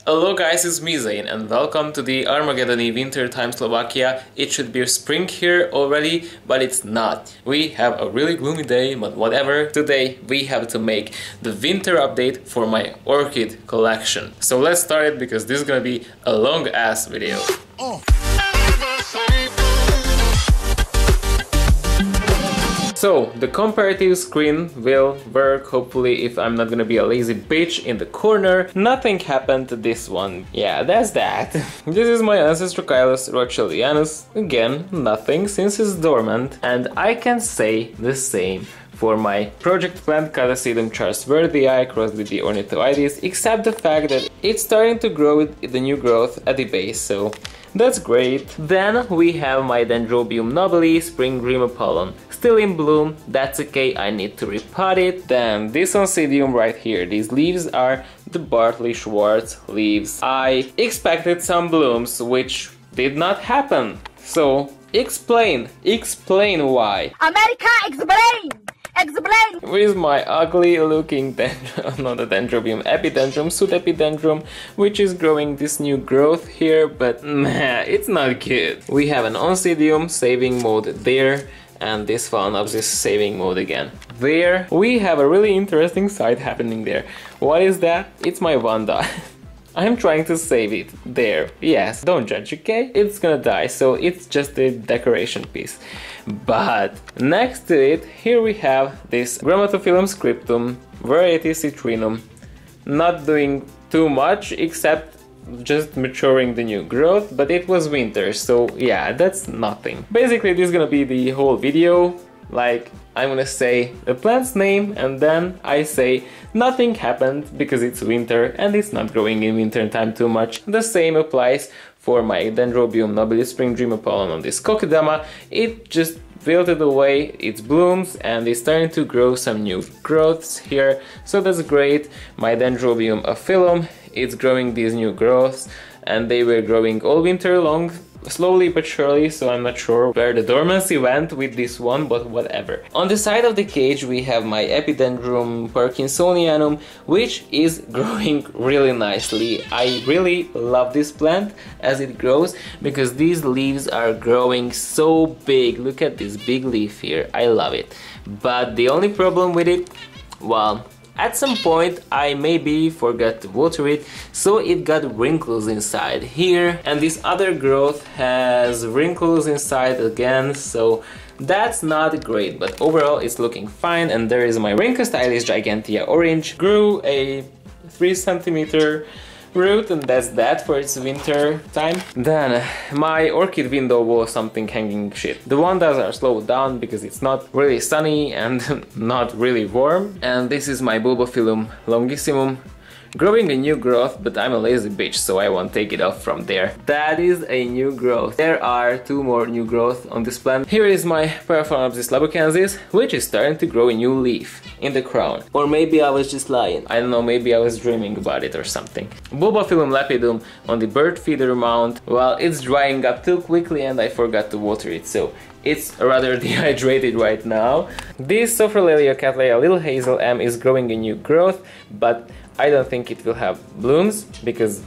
Hello guys, it's me Zain and welcome to the Armageddon winter time Slovakia. It should be spring here already, but it's not. We have a really gloomy day, but whatever. Today we have to make the winter update for my orchid collection. So let's start it because this is gonna be a long ass video. So, the comparative screen will work, hopefully, if I'm not gonna be a lazy bitch in the corner. Nothing happened to this one. Yeah, that's that. This is my Ancestral Rochelianus. Again, nothing, since it's dormant. And I can say the same for my project plant Catasetum charlesworthii crossed with the Ornithoides, except the fact that it's starting to grow with the new growth at the base, so that's great. Then we have my Dendrobium nobile Spring Dream Apollon. Still in bloom, that's okay, I need to repot it. Then this Oncidium right here, these leaves are the Bartley Schwartz leaves. I expected some blooms, which did not happen. So, explain why. America, explain! Explain! With my ugly looking Dendrobium epidendrum, pseudepidendrum, which is growing this new growth here, but meh, it's not good. We have an Oncidium saving mode there, and this Phalaenopsis saving mode again. There, we have a really interesting sight happening there. What is that? It's my Vanda. I'm trying to save it. There. Yes, don't judge, okay? It's gonna die, so it's just a decoration piece. But next to it, here we have this Grammatophyllum scriptum, variety Citrinum, not doing too much except just maturing the new growth, but it was winter, so yeah, that's nothing. Basically, this is gonna be the whole video. Like, I'm gonna say the plant's name and then I say nothing happened because it's winter and it's not growing in winter time too much. The same applies for my Dendrobium nobile Spring Dream Apollon on this Kokedama. It just wilted away its blooms and is starting to grow some new growths here, so that's great. My Dendrobium aphyllum, it's growing these new growths and they were growing all winter long, slowly but surely, so I'm not sure where the dormancy went with this one, but whatever. On the side of the cage we have my Epidendrum Parkinsonianum, which is growing really nicely. I really love this plant as it grows because these leaves are growing so big. Look at this big leaf here, I love it. But the only problem with it, well, at some point I maybe forgot to water it, so it got wrinkles inside here, and this other growth has wrinkles inside again, so that's not great, but overall it's looking fine. And there is my Rhynchostylis gigantea orange, grew a 3 cm root, and that's that for its winter time. Then my orchid window was something hanging shit. The Wandas are slowed down because it's not really sunny and not really warm. And this is my Bulbophyllum longissimum, growing a new growth, but I'm a lazy bitch, so I won't take it off from there. That is a new growth. There are 2 more new growth on this plant. Here is my Paraphalaenopsis labucansis, which is starting to grow a new leaf in the crown. Or maybe I was just lying. I don't know, maybe I was dreaming about it or something. Bulbophyllum lapidum on the bird feeder mount. Well, it's drying up too quickly and I forgot to water it, so it's rather dehydrated right now. This Sophrolalia cattleya Little Hazel M is growing a new growth, but I don't think it will have blooms because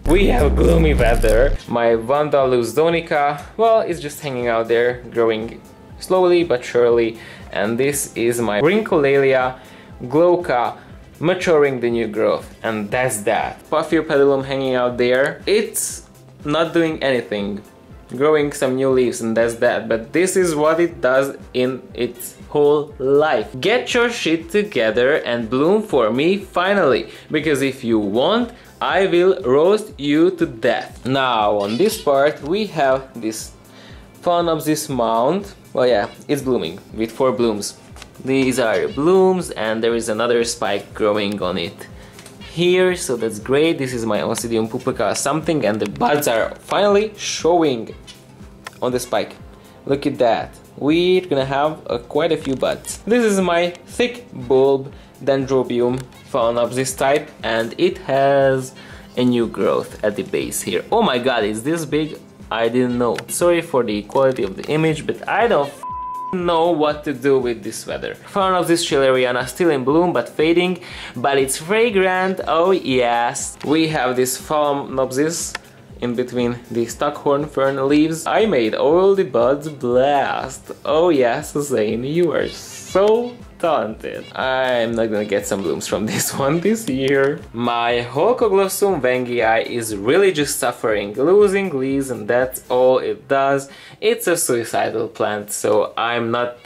we have gloomy weather. My Vanda luzonica, well, it's just hanging out there, growing slowly but surely. And this is my Rhyncholalia glauca, maturing the new growth, and that's that. Paphiopedilum hanging out there, it's not doing anything, growing some new leaves, and that's that. But this is what it does in its whole life. Get your shit together and bloom for me finally, because if you won't, I will roast you to death. Now on this part we have this Phalaenopsis mount. Well, yeah, it's blooming with 4 blooms. These are blooms and there is another spike growing on it here, so that's great. This is my Oncidium pupica something, and the buds are finally showing on the spike. Look at that. We're gonna have quite a few buds. This is my thick bulb Dendrobium Phalaenopsis type, and it has a new growth at the base here. Oh my god, is this big? I didn't know. Sorry for the quality of the image, but I don't know what to do with this weather. Phalaenopsis schilleriana still in bloom but fading, but it's fragrant, oh yes. We have this Phalaenopsis in between the Stockhorn fern leaves. I made all the buds blast. Oh yes, Zane, you are so talented. I'm not gonna get some blooms from this one this year. My Holcoglossum wengii is really just suffering, losing leaves, and that's all it does. It's a suicidal plant, so I'm not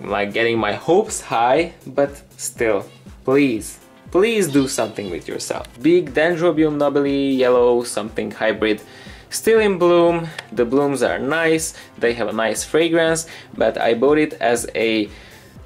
like getting my hopes high, but still, please do something with yourself. Big Dendrobium nobile yellow something hybrid, still in bloom. The blooms are nice, they have a nice fragrance, but I bought it as a,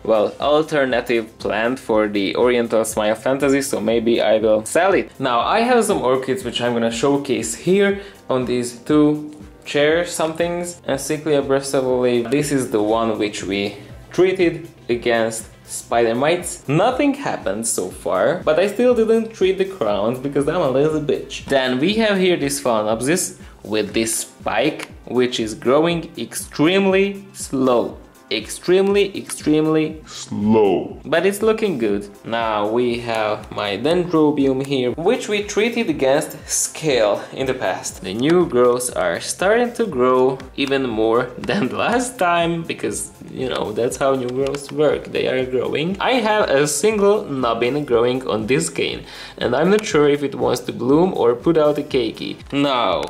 well, alternative plant for the Oriental Smile Fantasy, so maybe I will sell it. Now I have some orchids which I'm gonna showcase here on these two chair somethings. And Cyclia brestavoli, this is the one which we treated against spider mites. Nothing happened so far, but I still didn't treat the crowns because I'm a lazy bitch. Then we have here this Phalaenopsis with this spike which is growing extremely slow. Extremely slow, but it's looking good. Now we have my Dendrobium here, which we treated against scale in the past. The new growths are starting to grow even more than last time, because you know that's how new growths work, they are growing. I have a single nubbin growing on this cane, and I'm not sure if it wants to bloom or put out a keiki. Now,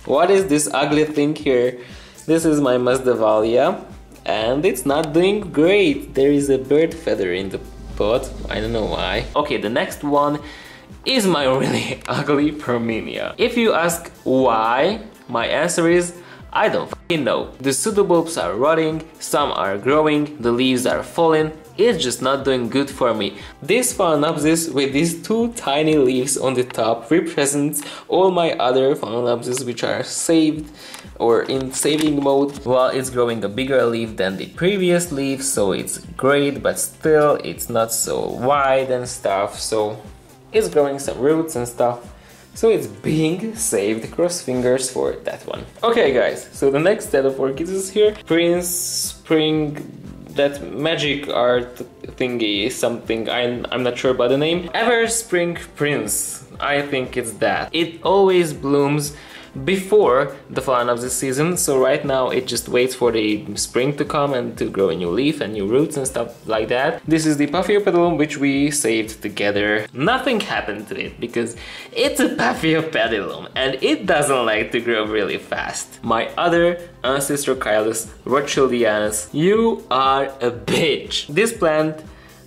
what is this ugly thing here? This is my Masdevallia, and it's not doing great. There is a bird feather in the pot, I don't know why. Okay, the next one is my really ugly Promenia. If you ask why, my answer is I don't fucking know. The pseudobulbs are rotting, some are growing, the leaves are falling. It's just not doing good for me. This Phalaenopsis with these two tiny leaves on the top represents all my other Phalaenopsis which are saved or in saving mode. Well, it's growing a bigger leaf than the previous leaf, so it's great, but still it's not so wide and stuff, so it's growing some roots and stuff. So it's being saved, cross fingers for that one. Okay guys, so the next set of orchids is here. Prince Spring, that magic art thingy is something, I'm not sure about the name. Ever Spring Prince, I think it's that. It always blooms before the Phalaenopsis season, so right now it just waits for the spring to come and to grow a new leaf and new roots and stuff like that. This is the Paphiopedilum which we saved together. Nothing happened to it because it's a Paphiopedilum and it doesn't like to grow really fast. My other Ancestrocylus rothschildianus, you are a bitch. This plant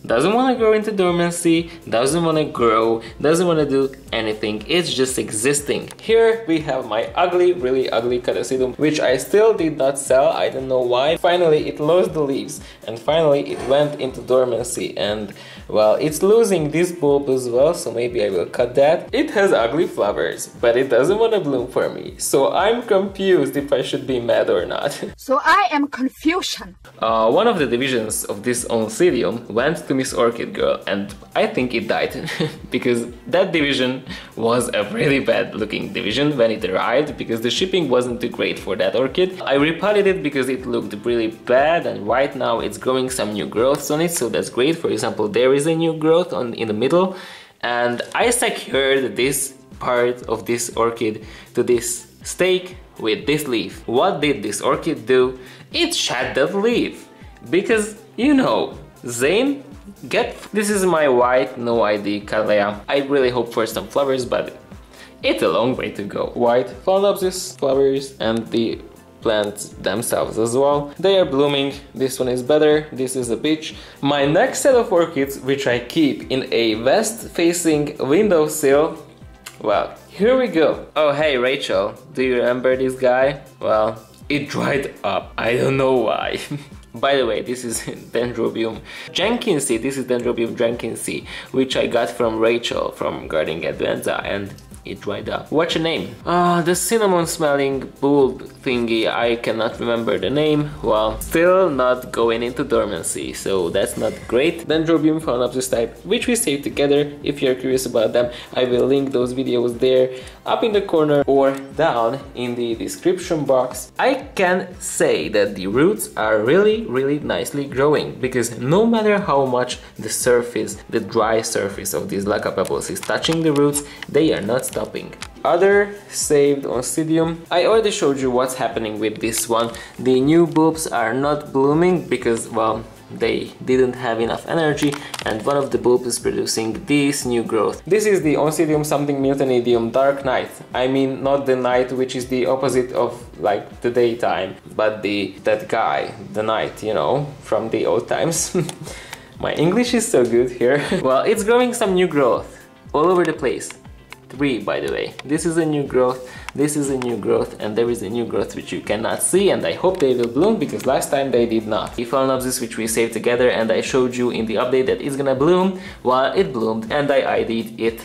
doesn't want to go into dormancy, doesn't want to grow, doesn't want to do anything, it's just existing. Here we have my ugly, really ugly Catasetum, which I still did not sell, I don't know why. Finally it lost the leaves, and finally it went into dormancy, and well, it's losing this bulb as well, so maybe I will cut that. It has ugly flowers, but it doesn't want to bloom for me, so I'm confused if I should be mad or not. So I am confusion. One of the divisions of this Oncidium went to Miss Orchid Girl, and I think it died because that division was a really bad looking division when it arrived, because the shipping wasn't too great for that orchid. I repotted it because it looked really bad, and right now it's growing some new growths on it, so that's great. For example, there is a new growth in the middle, and I secured this part of this orchid to this stake with this leaf. What did this orchid do? It shed that leaf because, you know, Zane, this is my white no ID Cattleya. I really hope for some flowers, but it's a long way to go. White Phalaenopsis flowers and the plants themselves as well. They are blooming. This one is better. This is a bitch. My next set of orchids, which I keep in a west-facing windowsill. Well, here we go. Oh hey Rachel, do you remember this guy? Well, it dried up. I don't know why. By the way, this is Dendrobium Jenkinsey. This is Dendrobium Jenkinsey, which I got from Rachel from Gardening Advenza, and it dried up. What's your name? The cinnamon smelling bulb thingy, I cannot remember the name. Well, still not going into dormancy, so that's not great. Dendrobium Phalaenopsis type, which we saved together. If you're curious about them, I will link those videos there up in the corner or down in the description box. I can say that the roots are really nicely growing, because no matter how much the surface, the dry surface of these laca pebbles is touching the roots, they are not stopping. Other saved Oncidium. I already showed you what's happening with this one. The new bulbs are not blooming because, well, they didn't have enough energy, and one of the bulbs is producing this new growth. This is the Oncidium something Miltonidium Dark Night. I mean, not the night which is the opposite of like the daytime, but that guy, the night, you know, from the old times. My English is so good here. Well, it's growing some new growth all over the place. 3, by the way. This is a new growth, this is a new growth, and there is a new growth which you cannot see, and I hope they will bloom, because last time they did not. The Phalaenopsis which we saved together, and I showed you in the update that it's gonna bloom, well, it bloomed, and I ID'd it.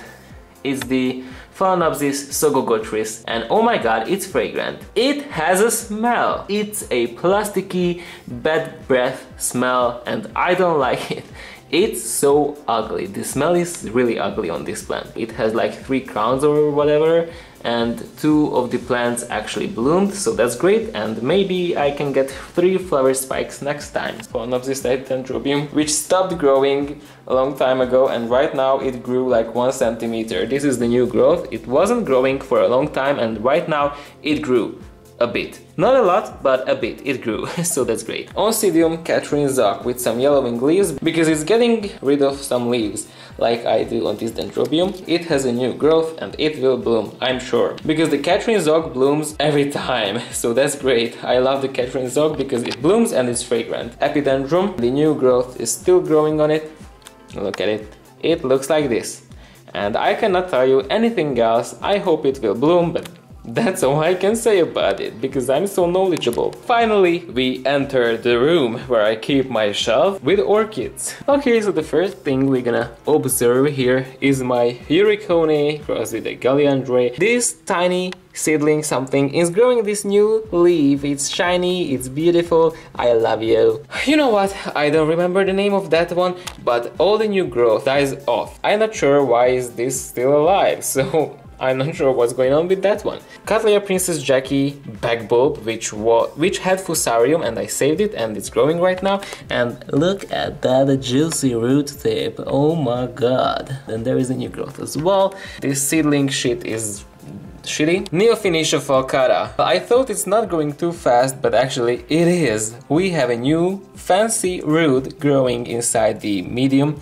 It's the Phalaenopsis sogogotris, and oh my god, it's fragrant. It has a smell. It's a plasticky, bad breath smell, and I don't like it. It's so ugly. The smell is really ugly on this plant. It has like 3 crowns or whatever, and 2 of the plants actually bloomed, so that's great, and maybe I can get 3 flower spikes next time. Phalaenopsis type Dendrobium, which stopped growing a long time ago, and right now it grew like 1 centimeter. This is the new growth. It wasn't growing for a long time, and right now it grew a bit. Not a lot, but a bit. It grew, so that's great. Oncidium Catherine Zoc with some yellowing leaves, because it's getting rid of some leaves, like I do on this Dendrobium. It has a new growth and it will bloom, I'm sure. Because the Catherine Zoc blooms every time, so that's great. I love the Catherine Zoc because it blooms and it's fragrant. Epidendrum, the new growth is still growing on it. Look at it. It looks like this. And I cannot tell you anything else. I hope it will bloom, but that's all I can say about it, because I'm so knowledgeable. Finally, we enter the room where I keep my shelf with orchids. Okay, so the first thing we're gonna observe here is my Uricone crossed with a Galliandre. This tiny seedling something is growing this new leaf. It's shiny, it's beautiful, I love you. You know what, I don't remember the name of that one, but all the new growth dies off. I'm not sure why is this still alive, so I'm not sure what's going on with that one. Cattleya Princess Jackie back bulb, which had fusarium, and I saved it, and it's growing right now. And look at that juicy root tip. Oh my god. Then there is a new growth as well. This seedling shit is shitty. Neophoenicia falcara. I thought it's not growing too fast, but actually it is. We have a new fancy root growing inside the medium.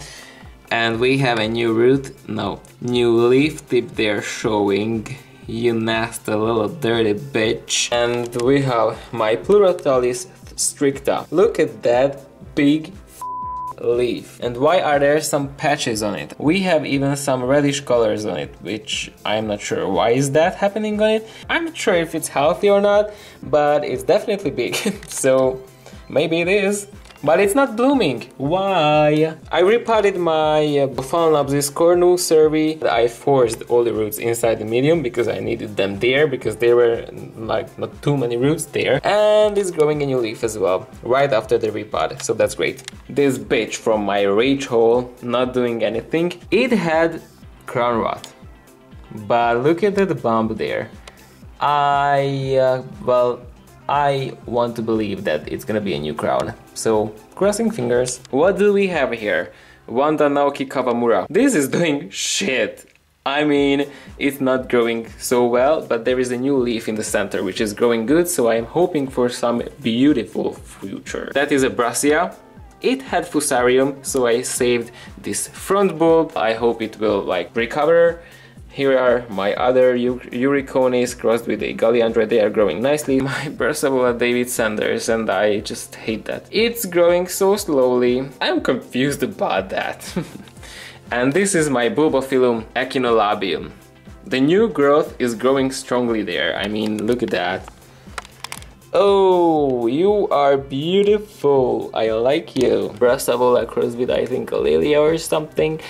And we have a new new leaf tip there showing. You nasty little dirty bitch. And we have my Pluratalis stricta. Look at that big leaf. And why are there some patches on it? We have even some reddish colors on it, which I'm not sure why is that happening on it. I'm not sure if it's healthy or not, but it's definitely big. So maybe it is. But it's not blooming. Why? I repotted my Phalaenopsis cornu cervi. I forced all the roots inside the medium because I needed them there, because there were like not too many roots there. And it's growing a new leaf as well, right after the repot, so that's great. This bitch from my rage hole, not doing anything. It had crown rot, but look at that bump there. I want to believe that it's gonna be a new crown, so crossing fingers. What do we have here? Wanda Naoki Kawamura. This is doing shit. I mean, it's not growing so well, but there is a new leaf in the center which is growing good, so I'm hoping for some beautiful future. That is a Brassia. It had fusarium, so I saved this front bulb. I hope it will like recover. Here are my other Uricones crossed with a Galliandra. They are growing nicely. My Bursabola David Sanders, and I just hate that. It's growing so slowly. I'm confused about that. And this is my Bulbophyllum echinolabium. The new growth is growing strongly there. I mean, look at that. Oh, you are beautiful. I like you. Bursabola crossed with, I think, a Lilia or something.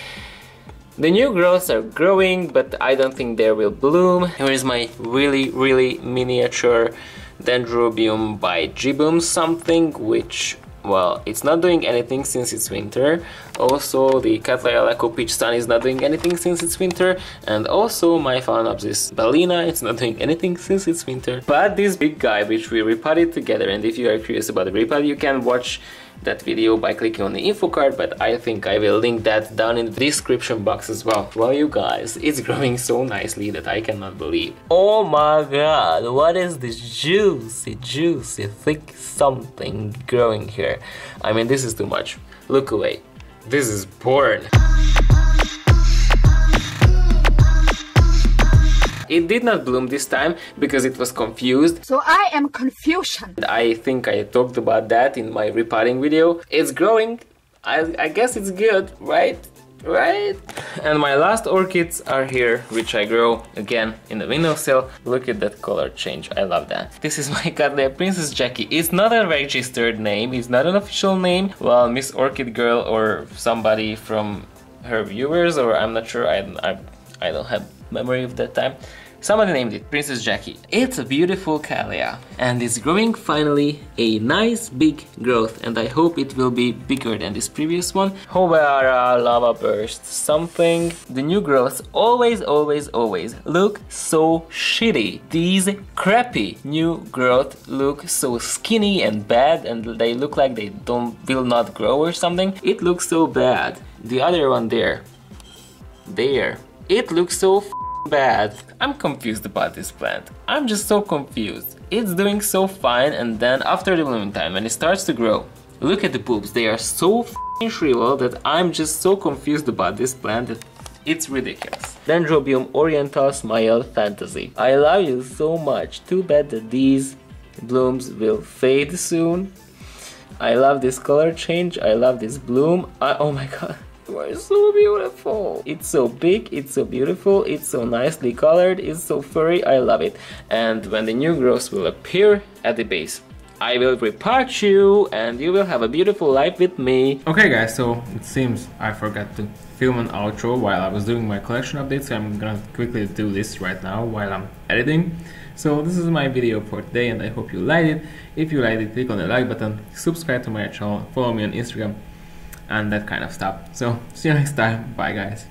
The new growths are growing, but I don't think they will bloom. Here is my really miniature Dendrobium by Jiboom something, which, well, it's not doing anything since it's winter. Also, the Cattleya Laco Peach Sun is not doing anything since it's winter. And also, my Phalaenopsis Bellina, it's not doing anything since it's winter. But this big guy, which we repotted together, and if you are curious about the repot, you can watch that video by clicking on the info card, but I think I will link that down in the description box as well. Well, you guys, it's growing so nicely that I cannot believe. Oh my god, what is this juicy thick something growing here? I mean, this is too much. Look away. This is porn. It did not bloom this time because it was confused. So I am confusion. I think I talked about that in my repotting video. It's growing. I guess it's good, right? Right? And my last orchids are here, which I grow again in the windowsill. Look at that color change. I love that. This is my Cattleya Princess Jackie. It's not a registered name. It's not an official name. Well, Miss Orchid Girl or somebody from her viewers, or I'm not sure. I don't have memory of that time. Somebody named it Princess Jackie. It's a beautiful Cattleya and it's growing finally a nice big growth, and I hope it will be bigger than this previous one. Hobara Lava Burst something. The new growths always look so shitty. These crappy new growth look so skinny and bad, and they look like they will not grow or something. It looks so bad. The other one there, it looks so bad. I'm confused about this plant. I'm just so confused. It's doing so fine, and then after the blooming time, when it starts to grow, look at the bulbs. They are so shriveled that I'm just so confused about this plant that it's ridiculous. Dendrobium Oriental Smile Fantasy. I love you so much. Too bad that these blooms will fade soon. I love this color change. I love this bloom. Oh my god. You are so beautiful. It's so big, it's so beautiful, it's so nicely colored, it's so furry, I love it. And when the new growths will appear at the base, I will repot you and you will have a beautiful life with me. Okay guys, so it seems I forgot to film an outro while I was doing my collection update, so I'm gonna quickly do this right now while I'm editing. So this is my video for today and I hope you liked it. If you liked it, click on the like button, subscribe to my channel, follow me on Instagram, and that kind of stuff. So see you next time. Bye guys.